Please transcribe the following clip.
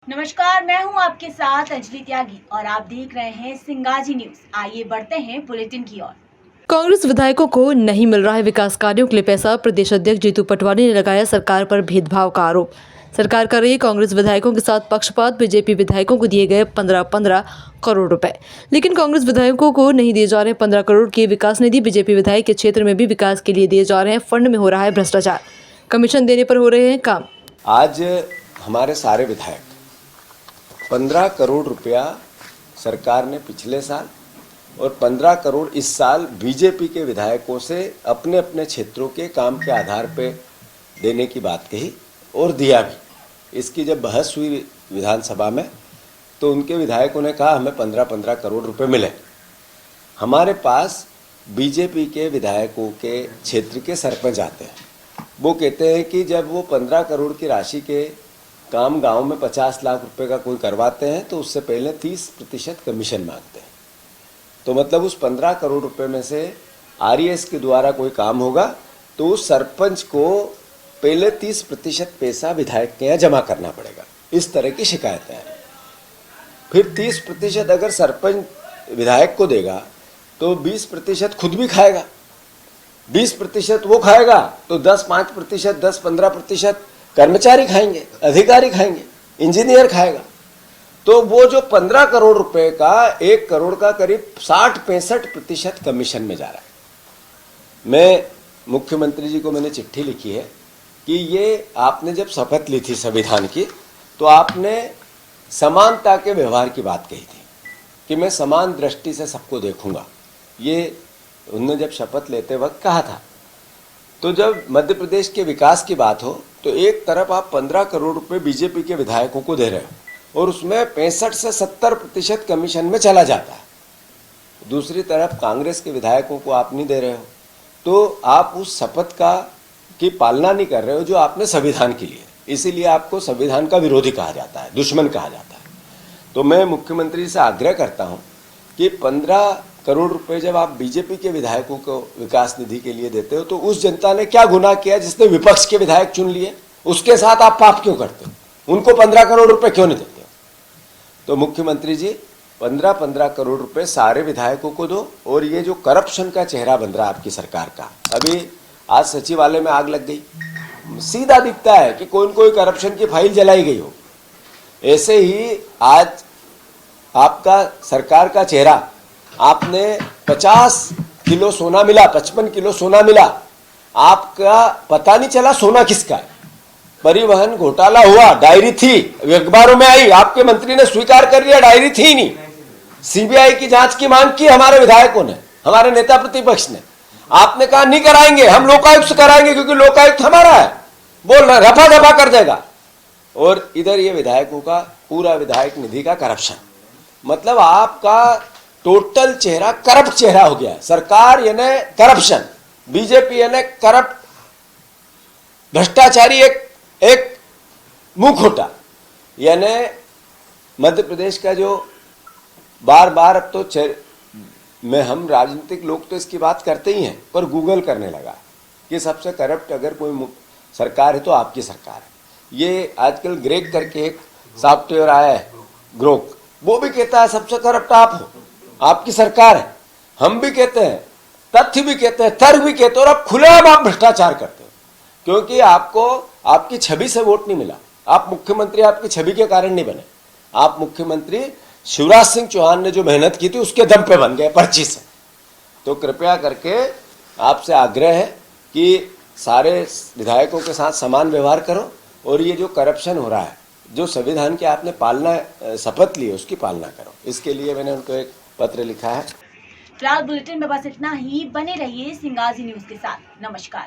नमस्कार, मैं हूं आपके साथ अंजलि त्यागी और आप देख रहे हैं सिंगाजी न्यूज। आइए बढ़ते हैं बुलेटिन की ओर। कांग्रेस विधायकों को नहीं मिल रहा है विकास कार्यों के लिए पैसा। प्रदेश अध्यक्ष जीतू पटवारी ने लगाया सरकार पर भेदभाव का आरोप। सरकार कर रही है कांग्रेस विधायकों के साथ पक्षपात। बीजेपी विधायकों को दिए गए 15-15 करोड़ रुपए, लेकिन कांग्रेस विधायकों को नहीं दिए जा रहे 15 करोड़ की विकास निधि। बीजेपी विधायक के क्षेत्र में भी विकास के लिए दिए जा रहे हैं फंड में हो रहा है भ्रष्टाचार। कमीशन देने पर हो रहे हैं काम। आज हमारे सारे विधायक 15 करोड़ रुपया सरकार ने पिछले साल और 15 करोड़ इस साल बीजेपी के विधायकों से अपने अपने क्षेत्रों के काम के आधार पे देने की बात कही और दिया भी। इसकी जब बहस हुई विधानसभा में तो उनके विधायकों ने कहा हमें 15-15 करोड़ रुपए मिले। हमारे पास बीजेपी के विधायकों के क्षेत्र के सरपंच आते हैं, वो कहते हैं कि जब वो 15 करोड़ की राशि के काम गांव में 50 लाख रुपए का कोई करवाते हैं तो उससे पहले 30% कमीशन मांगते हैं। तो मतलब उस 15 करोड़ रुपए में से आरईएस के द्वारा कोई काम होगा तो उस सरपंच को पहले 30% पैसा विधायक के यहाँ जमा करना पड़ेगा। इस तरह की शिकायतें हैं। फिर 30% अगर सरपंच विधायक को देगा तो 20% खुद भी खाएगा, 20% वो खाएगा तो 10-5%, 10-15% कर्मचारी खाएंगे, अधिकारी खाएंगे, इंजीनियर खाएगा। तो वो जो 15 करोड़ रुपए का 1 करोड़ का करीब 60-65% कमीशन में जा रहा है। मैं मुख्यमंत्री जी को मैंने चिट्ठी लिखी है कि ये आपने जब शपथ ली थी संविधान की तो आपने समानता के व्यवहार की बात कही थी कि मैं समान दृष्टि से सबको देखूंगा। ये उन्होंने जब शपथ लेते वक्त कहा था। तो जब मध्य प्रदेश के विकास की बात हो तो एक तरफ आप 15 करोड़ रुपए बीजेपी के विधायकों को दे रहे हो और उसमें 65 से 70% कमीशन में चला जाता है। दूसरी तरफ कांग्रेस के विधायकों को आप नहीं दे रहे हो तो आप उस शपथ की पालना नहीं कर रहे हो जो आपने संविधान के लिए, इसीलिए आपको संविधान का विरोधी कहा जाता है, दुश्मन कहा जाता है। तो मैं मुख्यमंत्री से आग्रह करता हूँ कि 15 करोड़ रुपए जब आप बीजेपी के विधायकों को विकास निधि के लिए देते हो तो उस जनता ने क्या गुनाह किया जिसने विपक्ष के विधायक चुन लिए, उसके साथ आप पाप क्यों करते हो? उनको 15 करोड़ रुपए क्यों नहीं देते हो? तो मुख्यमंत्री जी 15-15 करोड़ रुपए सारे विधायकों को दो। और ये जो करप्शन का चेहरा बन रहा है आपकी सरकार का, अभी आज सचिवालय में आग लग गई, सीधा दिखता है कि कोई करप्शन की फाइल जलाई गई हो। ऐसे ही आज आपका सरकार का चेहरा, आपने 50 किलो सोना मिला, 55 किलो सोना मिला, आपका पता नहीं चला सोना किसका है। परिवहन घोटाला हुआ, डायरी थी, अखबारों में आई, आपके मंत्री ने स्वीकार कर लिया डायरी थी नहीं। सीबीआई की जांच की मांग की हमारे विधायकों ने, हमारे नेता प्रतिपक्ष ने। आपने कहा नहीं कराएंगे, हम लोकायुक्त से कराएंगे क्योंकि लोकायुक्त हमारा है, बोल रहे रफा दफा कर देगा। और इधर ये विधायकों का पूरा विधायक निधि का करप्शन, मतलब आपका टोटल चेहरा करप्ट चेहरा हो गया है। सरकार यानी करप्शन, बीजेपी यानी करप्ट, भ्रष्टाचारी, एक मुंहखोटा। यानी मध्य प्रदेश का जो बार बार अब तो हम राजनीतिक लोग तो इसकी बात करते ही हैं, पर गूगल करने लगा कि सबसे करप्ट अगर कोई सरकार है तो आपकी सरकार है। ये आजकल ग्रेक करके एक सॉफ्टवेयर आया है ग्रोक, वो भी कहता है सबसे करप्ट आप हो, आपकी सरकार है। हम भी कहते हैं, तथ्य भी कहते हैं, तर्क भी कहते हैं, और अब खुलेआम आप भ्रष्टाचार करते हो क्योंकि आपको आपकी छवि से वोट नहीं मिला। आप मुख्यमंत्री आपकी छवि के कारण नहीं बने। आप मुख्यमंत्री शिवराज सिंह चौहान ने जो मेहनत की थी उसके दम पे बन गए, पर्ची से। तो कृपया करके आपसे आग्रह है कि सारे विधायकों के साथ समान व्यवहार करो और ये जो करप्शन हो रहा है, जो संविधान की आपने पालना शपथ ली है उसकी पालना करो। इसके लिए मैंने उनको एक पत्र लिखा है। फिलहाल बुलेटिन में बस इतना ही। बने रहिए सिंगाजी न्यूज के साथ। नमस्कार।